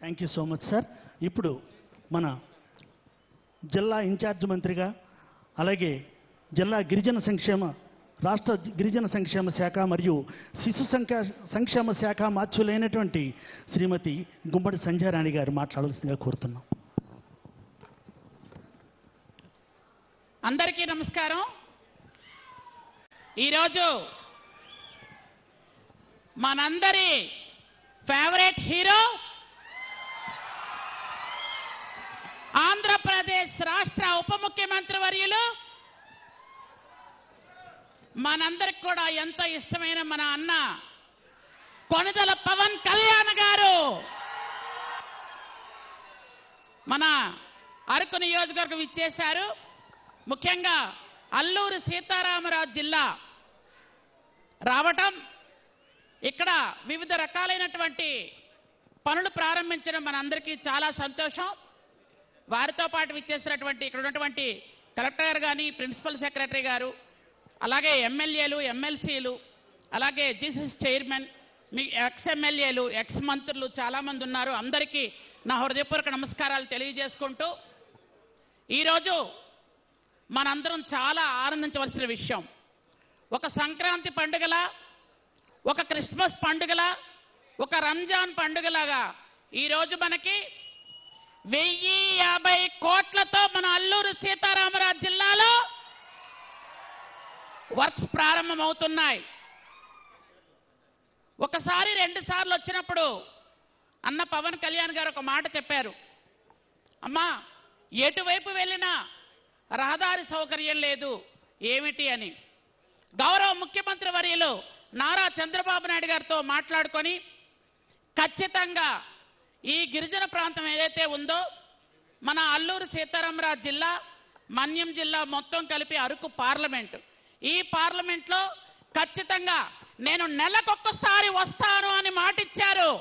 Thank you so much sir. ఇప్పుడు మన జిల్లా ఇన్ఛార్జ్ మంత్రిగా అలాగే జిల్లా రాష్ట్ర గిరిజన సంక్షేమ శాఖ మరియు శిశు సంక్షేమ శాఖ మాత్యులైనటువంటి శ్రీమతి గుమ్మడి సంధ్యారాణి గారు మాట్లాడాల్సిందిగా కోరుతున్నాం. అందరికీ నమస్కారం. ఈరోజు మనందరి ఫేవరెట్ హీరో ఆంధ్రప్రదేశ్ రాష్ట్ర ఉప ముఖ్యమంత్రి వర్యులు, మనందరికి కూడా ఎంతో ఇష్టమైన మన అన్న కొణిదెల పవన్ కళ్యాణ్ గారు మన అరకు నియోజకవర్గం ఇచ్చేశారు. ముఖ్యంగా అల్లూరి సీతారామరాజు జిల్లా రావటం, ఇక్కడ వివిధ రకాలైనటువంటి పనులు ప్రారంభించడం మనందరికీ చాలా సంతోషం. వారితో పాటు విచ్చేసినటువంటి ఇక్కడ ఉన్నటువంటి కలెక్టర్ గారు కానీ, ప్రిన్సిపల్ సెక్రటరీ గారు, అలాగే ఎమ్మెల్యేలు, ఎమ్మెల్సీలు, అలాగే జీసీసీ చైర్మన్, మీ ఎక్స్ ఎమ్మెల్యేలు, ఎక్స్ మంత్రులు చాలామంది ఉన్నారు. అందరికీ నా హృదయపూర్వక నమస్కారాలు తెలియజేసుకుంటూ, ఈరోజు మనందరం చాలా ఆనందించవలసిన విషయం, ఒక సంక్రాంతి పండుగలా, ఒక క్రిస్మస్ పండుగలా, ఒక రంజాన్ పండుగలాగా ఈరోజు మనకి 1050 కోట్లతో మన అల్లూరు సీతారామరాజు జిల్లాలో వర్క్స్ ప్రారంభమవుతున్నాయి. ఒకసారి 2 సార్లు వచ్చినప్పుడు అన్న పవన్ కళ్యాణ్ గారు ఒక మాట చెప్పారు, అమ్మా ఎటువైపు వెళ్ళినా రహదారి సౌకర్యం లేదు ఏమిటి అని. గౌరవ ముఖ్యమంత్రి వర్యులు నారా చంద్రబాబు నాయుడు గారితో మాట్లాడుకొని ఖచ్చితంగా ఈ గిరిజన ప్రాంతం ఏదైతే ఉందో మన అల్లూరు సీతారామరాజు జిల్లా, మన్యం జిల్లా మొత్తం కలిపి అరకు పార్లమెంటు, ఈ పార్లమెంట్లో ఖచ్చితంగా నేను నెలకొక్కసారి వస్తాను అని మాటిచ్చారు.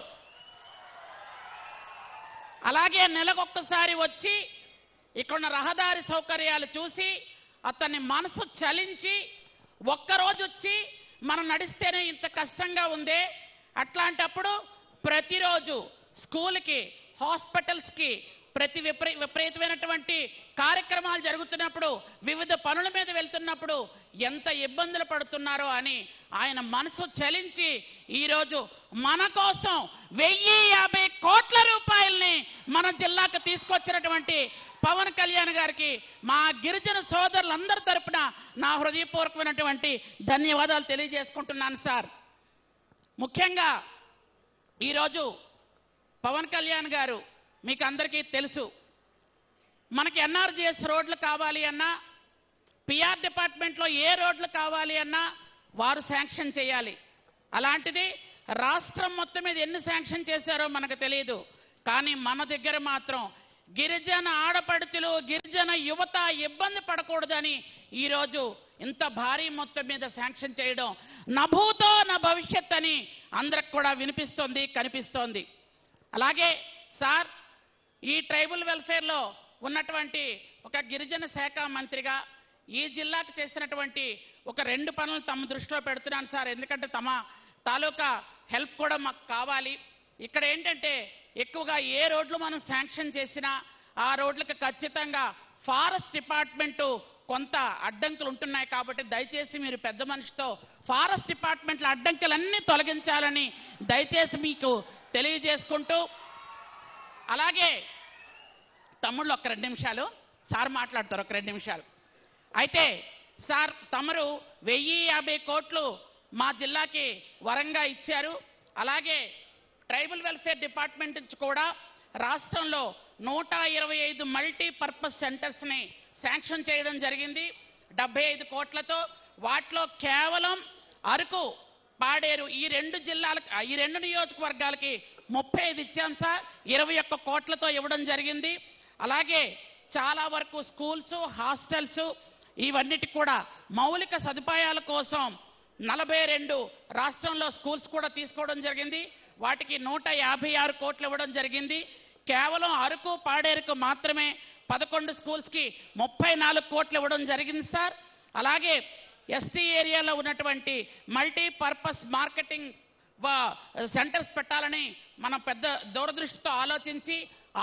అలాగే నెలకొక్కసారి వచ్చి ఇక్కడున్న రహదారి సౌకర్యాలు చూసి అతని మనసు చలించి ఒక్కరోజు వచ్చి మనం నడిస్తేనే ఇంత కష్టంగా ఉందే, అట్లాంటప్పుడు ప్రతిరోజు స్కూల్కి, హాస్పిటల్స్కి, విపరీతమైనటువంటి కార్యక్రమాలు జరుగుతున్నప్పుడు, వివిధ పనుల మీద వెళ్తున్నప్పుడు ఎంత ఇబ్బందులు పడుతున్నారో అని ఆయన మనసు చలించి ఈరోజు మన కోసం 1050 కోట్ల రూపాయల్ని మన జిల్లాకు తీసుకొచ్చినటువంటి పవన్ కళ్యాణ్ గారికి మా గిరిజన సోదరులందరి తరపున నా హృదయపూర్వకమైనటువంటి ధన్యవాదాలు తెలియజేసుకుంటున్నాను సార్. ముఖ్యంగా ఈరోజు పవన్ కళ్యాణ్ గారు మీకు అందరికీ తెలుసు, మనకి ఎన్ఆర్జీఎస్ రోడ్లు కావాలి అన్నా, పిఆర్ డిపార్ట్మెంట్లో ఏ రోడ్లు కావాలి అన్నా వారు శాంక్షన్ చేయాలి. అలాంటిది రాష్ట్రం మొత్తం మీద ఎన్ని శాంక్షన్ చేశారో మనకు తెలియదు, కానీ మన దగ్గర మాత్రం గిరిజన ఆడపడుతులు, గిరిజన యువత ఇబ్బంది పడకూడదని ఈరోజు ఇంత భారీ మొత్తం మీద శాంక్షన్ చేయడం నభూతో నా భవిష్యత్ అని అందరికి కూడా వినిపిస్తోంది, కనిపిస్తోంది. అలాగే సార్, ఈ ట్రైబల్ వెల్ఫేర్లో ఉన్నటువంటి ఒక గిరిజన శాఖ మంత్రిగా ఈ జిల్లాకు చేసినటువంటి ఒక 2 పనులు తమ దృష్టిలో పెడుతున్నాను సార్. ఎందుకంటే తమ తాలూకా హెల్ప్ కూడా మాకు కావాలి. ఇక్కడ ఏంటంటే ఎక్కువగా ఏ రోడ్లు మనం శాంక్షన్ చేసినా ఆ రోడ్లకు ఖచ్చితంగా ఫారెస్ట్ డిపార్ట్మెంటు కొంత అడ్డంకులు ఉంటున్నాయి. కాబట్టి దయచేసి మీరు పెద్ద మనిషితో ఫారెస్ట్ డిపార్ట్మెంట్ల అడ్డంకులన్నీ తొలగించాలని దయచేసి మీకు తెలియజేసుకుంటూ, అలాగే తమ్ముళ్ళు ఒక 2 నిమిషాలు సార్ మాట్లాడతారు, ఒక 2 నిమిషాలు. అయితే సార్ తమరు 1050 కోట్లు మా జిల్లాకి వరంగా ఇచ్చారు. అలాగే ట్రైబల్ వెల్ఫేర్ డిపార్ట్మెంట్ నుంచి కూడా రాష్ట్రంలో 125 మల్టీపర్పస్ సెంటర్స్ని శాంక్షన్ చేయడం జరిగింది 75 కోట్లతో. వాటిలో కేవలం అరకు, పాడేరు ఈ 2 జిల్లాలకు, ఈ 2 నియోజకవర్గాలకి 35 ఇచ్చాం సార్, 21 కోట్లతో ఇవ్వడం జరిగింది. అలాగే చాలా వరకు స్కూల్స్, హాస్టల్స్ ఇవన్నిటి కూడా మౌలిక సదుపాయాల కోసం 42 రాష్ట్రంలో స్కూల్స్ కూడా తీసుకోవడం జరిగింది. వాటికి 156 కోట్లు ఇవ్వడం జరిగింది. కేవలం అరకు, పాడేరుకు మాత్రమే 11 స్కూల్స్కి 34 కోట్లు ఇవ్వడం జరిగింది సార్. అలాగే ఎస్టీ ఏరియాలో ఉన్నటువంటి మల్టీపర్పస్ మార్కెటింగ్ సెంటర్స్ పెట్టాలని మనం పెద్ద దూరదృష్టితో ఆలోచించి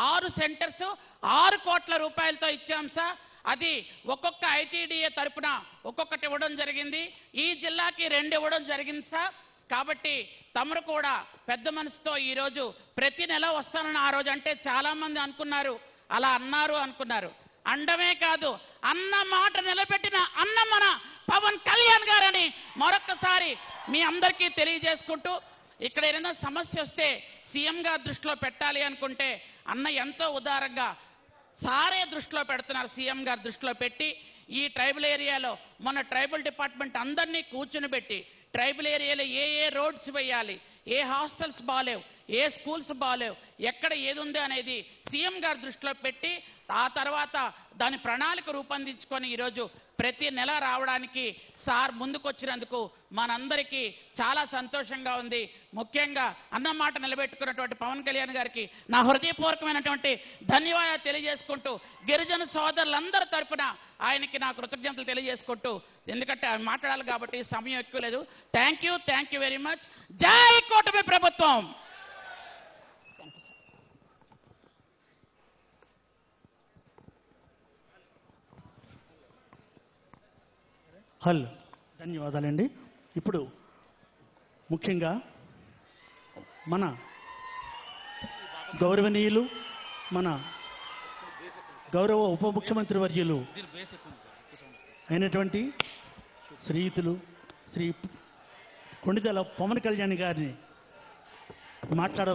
6 సెంటర్స్ 6 కోట్ల రూపాయలతో ఇచ్చాం సార్. అది ఒక్కొక్క ఐటీడీఏ తరపున ఒక్కొక్కటి ఇవ్వడం జరిగింది. ఈ జిల్లాకి 2 ఇవ్వడం జరిగింది సార్. కాబట్టి తమరు కూడా పెద్ద మనసుతో ఈరోజు ప్రతి నెల వస్తానని ఆ రోజు అంటే చాలా మంది అనుకున్నారు, అలా అన్నారు అనుకున్నారు. అండమే కాదు, అన్న మాట నిలబెట్టిన అన్న మన పవన్ కళ్యాణ్ గారని మరొక్కసారి మీ అందరికీ తెలియజేసుకుంటూ, ఇక్కడ ఏదైనా సమస్య వస్తే సీఎం గారి దృష్టిలో పెట్టాలి అనుకుంటే అన్న ఎంతో ఉదారంగా సారే దృష్టిలో పెడుతున్నారు. సీఎం గారి దృష్టిలో పెట్టి ఈ ట్రైబల్ ఏరియాలో మన ట్రైబల్ డిపార్ట్మెంట్ అందరినీ కూర్చుని పెట్టి ట్రైబల్ ఏరియాలో ఏ ఏ రోడ్స్ వేయాలి, ఏ హాస్టల్స్ బాలేవు, ఏ స్కూల్స్ బాలేవు, ఎక్కడ ఏది ఉంది అనేది సీఎం గారి దృష్టిలో పెట్టి ఆ తర్వాత దాని ప్రణాళిక రూపొందించుకొని ఈరోజు ప్రతి నెల రావడానికి సార్ ముందుకొచ్చినందుకు మనందరికీ చాలా సంతోషంగా ఉంది. ముఖ్యంగా అన్నమాట నిలబెట్టుకున్నటువంటి పవన్ కళ్యాణ్ గారికి నా హృదయపూర్వకమైనటువంటి ధన్యవాదాలు తెలియజేసుకుంటూ, గిరిజన సోదరులందరి తరఫున ఆయనకి నా కృతజ్ఞతలు తెలియజేసుకుంటూ, ఎందుకంటే ఆయన మాట్లాడాలి కాబట్టి సమయం ఎక్కువ లేదు. Thank you very much. జై కూటమి ప్రభుత్వం. హల్ ధన్యవాదాలండి. ఇప్పుడు ముఖ్యంగా మన గౌరవనీయులు, మన గౌరవ ఉప ముఖ్యమంత్రి వర్యులు అయినటువంటి శ్రీయుతులు శ్రీ కొణిదెల పవన్ కళ్యాణ్ గారిని మాట్లాడ